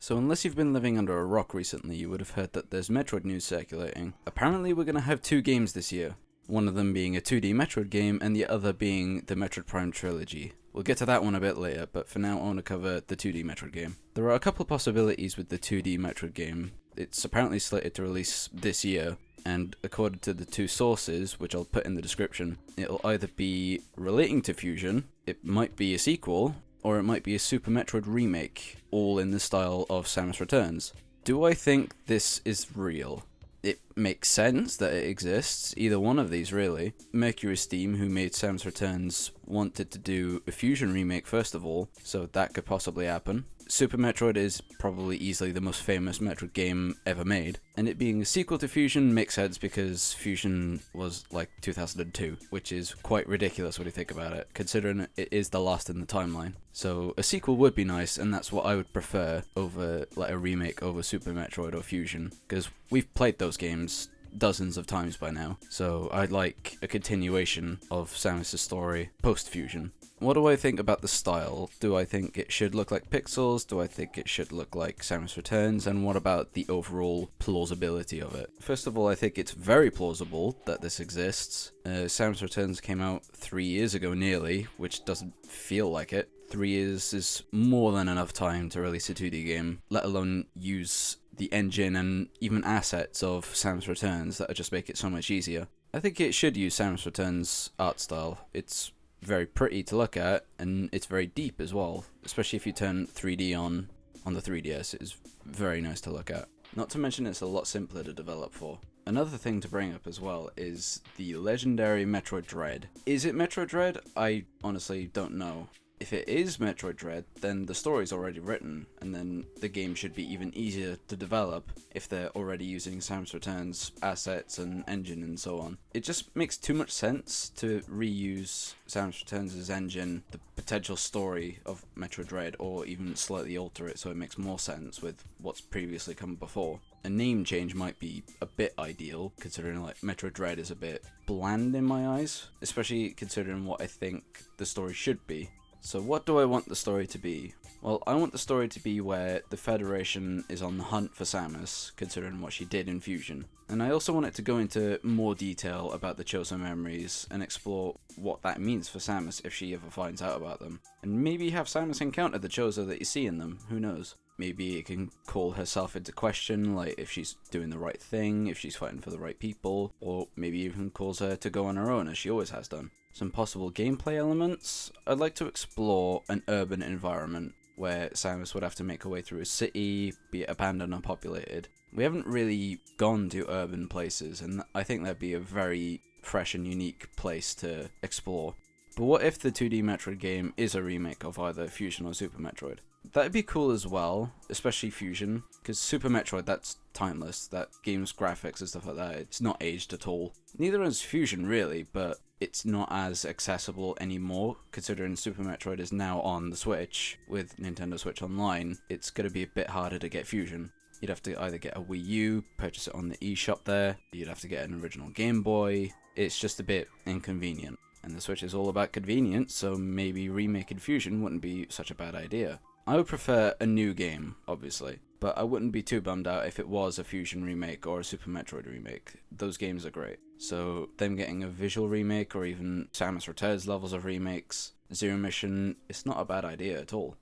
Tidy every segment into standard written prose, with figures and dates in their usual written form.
So unless you've been living under a rock recently, you would have heard that there's Metroid news circulating. Apparently we're going to have two games this year. One of them being a 2D Metroid game, and the other being the Metroid Prime Trilogy. We'll get to that one a bit later, but for now I want to cover the 2D Metroid game. There are a couple of possibilities with the 2D Metroid game. It's apparently slated to release this year, and according to the two sources, which I'll put in the description, it'll either be relating to Fusion, it might be a sequel, or it might be a Super Metroid remake, all in the style of Samus Returns. Do I think this is real? It makes sense that it exists, either one of these really. Mercury Steam, who made Samus Returns, wanted to do a Fusion remake first of all, so that could possibly happen. Super Metroid is probably easily the most famous Metroid game ever made, and it being a sequel to Fusion makes sense because Fusion was like 2002, which is quite ridiculous when you think about it, considering it is the last in the timeline. So a sequel would be nice, and that's what I would prefer over like a remake over Super Metroid or Fusion, because we've played those games dozens of times by now, so I'd like a continuation of Samus' story post-Fusion. What do I think about the style? Do I think it should look like Pixels? Do I think it should look like Samus Returns? And what about the overall plausibility of it? First of all, I think it's very plausible that this exists. Samus Returns came out 3 years ago nearly, which doesn't feel like it. 3 years is more than enough time to release a 2D game, let alone use the engine and even assets of Samus Returns that just make it so much easier. I think it should use Samus Returns' art style. It's very pretty to look at, and it's very deep as well, especially if you turn 3D on the 3DS. It's very nice to look at. Not to mention it's a lot simpler to develop for. Another thing to bring up as well is the legendary Metroid Dread. Is it Metroid Dread? I honestly don't know. If it is Metroid Dread, then the story's already written, and then the game should be even easier to develop if they're already using Samus Returns assets and engine and so on. It just makes too much sense to reuse Samus Returns' engine, the potential story of Metroid Dread, or even slightly alter it so it makes more sense with what's previously come before. A name change might be a bit ideal, considering like Metroid Dread is a bit bland in my eyes, especially considering what I think the story should be. So what do I want the story to be? Well, I want the story to be where the Federation is on the hunt for Samus, considering what she did in Fusion. And I also want it to go into more detail about the Chozo memories and explore what that means for Samus if she ever finds out about them. And maybe have Samus encounter the Chozo that you see in them, who knows? Maybe it can call herself into question, like if she's doing the right thing, if she's fighting for the right people, or maybe even calls her to go on her own as she always has done. Some possible gameplay elements. I'd like to explore an urban environment where Samus would have to make her way through a city, be it abandoned or populated. We haven't really gone to urban places, and I think that'd be a very fresh and unique place to explore. But what if the 2D Metroid game is a remake of either Fusion or Super Metroid? That'd be cool as well, especially Fusion, because Super Metroid, that's timeless. That game's graphics and stuff like that, it's not aged at all. Neither is Fusion really, but it's not as accessible anymore, considering Super Metroid is now on the Switch. With Nintendo Switch Online, it's going to be a bit harder to get Fusion. You'd have to either get a Wii U, purchase it on the eShop there, you'd have to get an original Game Boy. It's just a bit inconvenient. And the Switch is all about convenience, so maybe remaking Fusion wouldn't be such a bad idea. I would prefer a new game, obviously, but I wouldn't be too bummed out if it was a Fusion remake or a Super Metroid remake. Those games are great. So them getting a visual remake or even Samus Returns levels of remakes, Zero Mission, it's not a bad idea at all.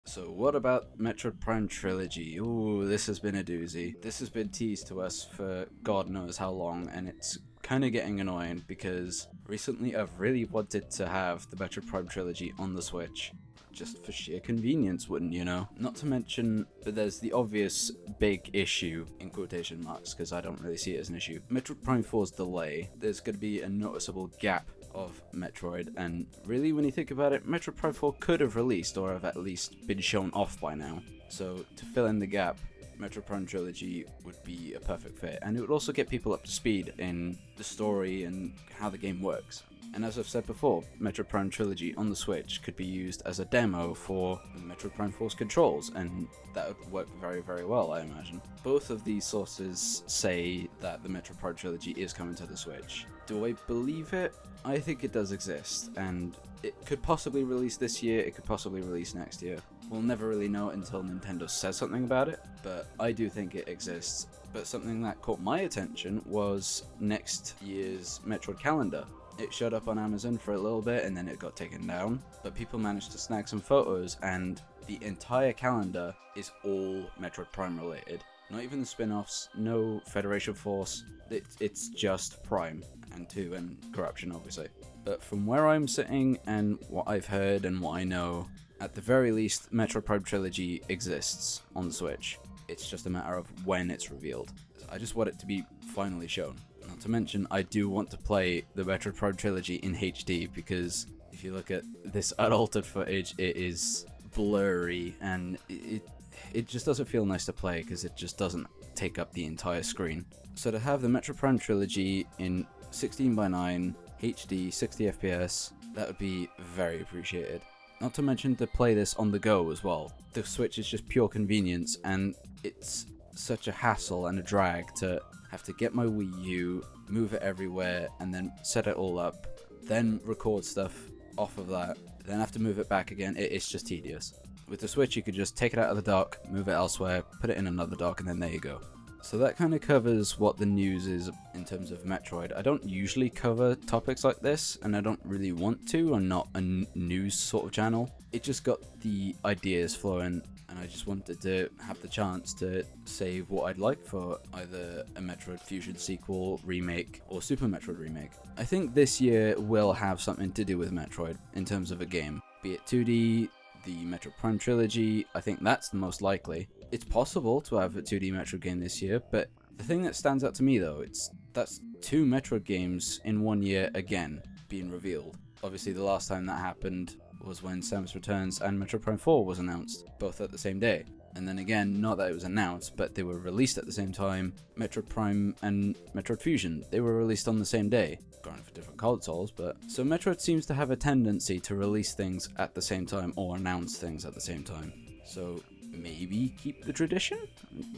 So what about Metroid Prime Trilogy? Ooh, this has been a doozy. This has been teased to us for God knows how long, and it's kind of getting annoying because recently I've really wanted to have the Metroid Prime Trilogy on the Switch. Just for sheer convenience, wouldn't you know? Not to mention that there's the obvious big issue, in quotation marks, because I don't really see it as an issue. Metroid Prime 4's delay. There's going to be a noticeable gap of Metroid, and really when you think about it, Metroid Prime 4 could have released or have at least been shown off by now. So to fill in the gap, Metroid Prime Trilogy would be a perfect fit, and it would also get people up to speed in the story and how the game works. And as I've said before, Metroid Prime Trilogy on the Switch could be used as a demo for Metroid Prime 4's controls, and that would work very, very well, I imagine. Both of these sources say that the Metroid Prime Trilogy is coming to the Switch. Do I believe it? I think it does exist, and it could possibly release this year, it could possibly release next year. We'll never really know until Nintendo says something about it, but I do think it exists. But something that caught my attention was next year's Metroid calendar. It showed up on Amazon for a little bit and then it got taken down, but people managed to snag some photos and the entire calendar is all Metroid Prime related. Not even the spin-offs, no Federation Force, it's just Prime and 2 and Corruption obviously. But from where I'm sitting and what I've heard and what I know, at the very least Metroid Prime Trilogy exists on the Switch. It's just a matter of when it's revealed. I just want it to be finally shown. Not to mention, I do want to play the Metroid Prime Trilogy in HD because if you look at this unaltered footage, it is blurry and it just doesn't feel nice to play because it just doesn't take up the entire screen. So to have the Metroid Prime Trilogy in 16:9 HD 60 FPS, that would be very appreciated. Not to mention to play this on the go as well. The Switch is just pure convenience and it's such a hassle and a drag to have to get my Wii U, move it everywhere and then set it all up, then record stuff off of that, then have to move it back again. It's just tedious. With the Switch you could just take it out of the dock, move it elsewhere, put it in another dock and then there you go. So that kind of covers what the news is in terms of Metroid. I don't usually cover topics like this, and I don't really want to. I'm not a news sort of channel. It just got the ideas flowing, and I just wanted to have the chance to say what I'd like for either a Metroid Fusion sequel, remake, or Super Metroid remake. I think this year will have something to do with Metroid in terms of a game. Be it 2D, the Metroid Prime Trilogy, I think that's the most likely. It's possible to have a 2D Metroid game this year, but the thing that stands out to me though, that's 2 Metroid games in 1 year again being revealed. Obviously the last time that happened was when Samus Returns and Metroid Prime 4 was announced, both at the same day. And then again, not that it was announced, but they were released at the same time. Metroid Prime and Metroid Fusion, they were released on the same day. Granted for different consoles, but... So Metroid seems to have a tendency to release things at the same time or announce things at the same time. So maybe keep the tradition?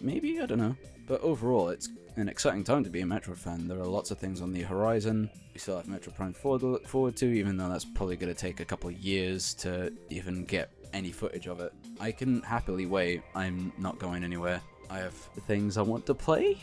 Maybe? I don't know. But overall, it's an exciting time to be a Metroid fan. There are lots of things on the horizon. We still have Metroid Prime 4 to look forward to, even though that's probably going to take a couple of years to even get any footage of it. I can happily wait. I'm not going anywhere. I have things I want to play.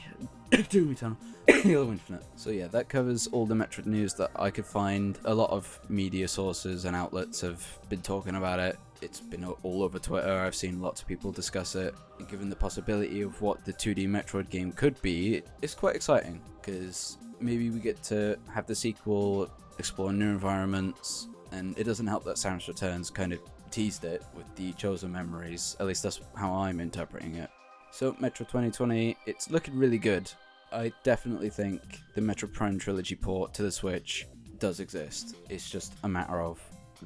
Doom Eternal. Halo Infinite. So yeah, that covers all the Metroid news that I could find. A lot of media sources and outlets have been talking about it. It's been all over Twitter. I've seen lots of people discuss it. And given the possibility of what the 2D Metroid game could be, it's quite exciting because maybe we get to have the sequel, explore new environments, and it doesn't help that Samus Returns kind of teased it with the chosen memories. At least that's how I'm interpreting it. So Metroid 2020, it's looking really good. I definitely think the Metroid Prime Trilogy port to the Switch does exist. It's just a matter of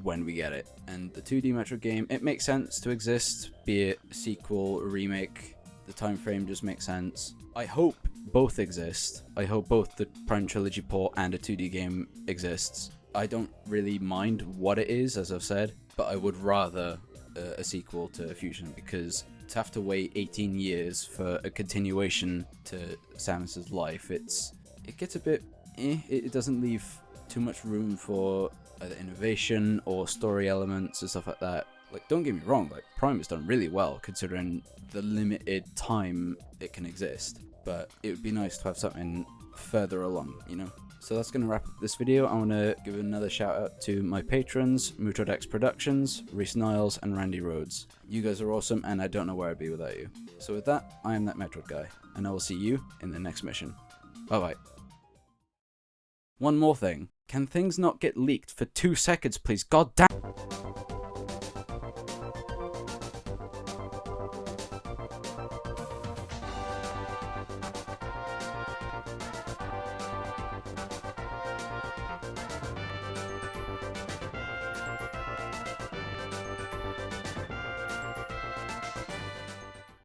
when we get it. And the 2D Metroid game, it makes sense to exist, be it a sequel, a remake. The time frame just makes sense. I hope both exist. I hope both the Prime Trilogy port and a 2D game exists. I don't really mind what it is, as I've said, but I would rather a sequel to Fusion, because to have to wait 18 years for a continuation to Samus's life, it gets a bit it doesn't leave too much room for either innovation or story elements and stuff like that. Like, don't get me wrong, like Prime has done really well considering the limited time it can exist, but it would be nice to have something further along, you know? So that's going to wrap up this video. I want to give another shout out to my patrons, Metroid X Productions, Reese Niles, and Randy Rhodes. You guys are awesome, and I don't know where I'd be without you. So with that, I am that Metroid guy, and I will see you in the next mission. Bye bye. One more thing. Can things not get leaked for 2 seconds, please? God damn.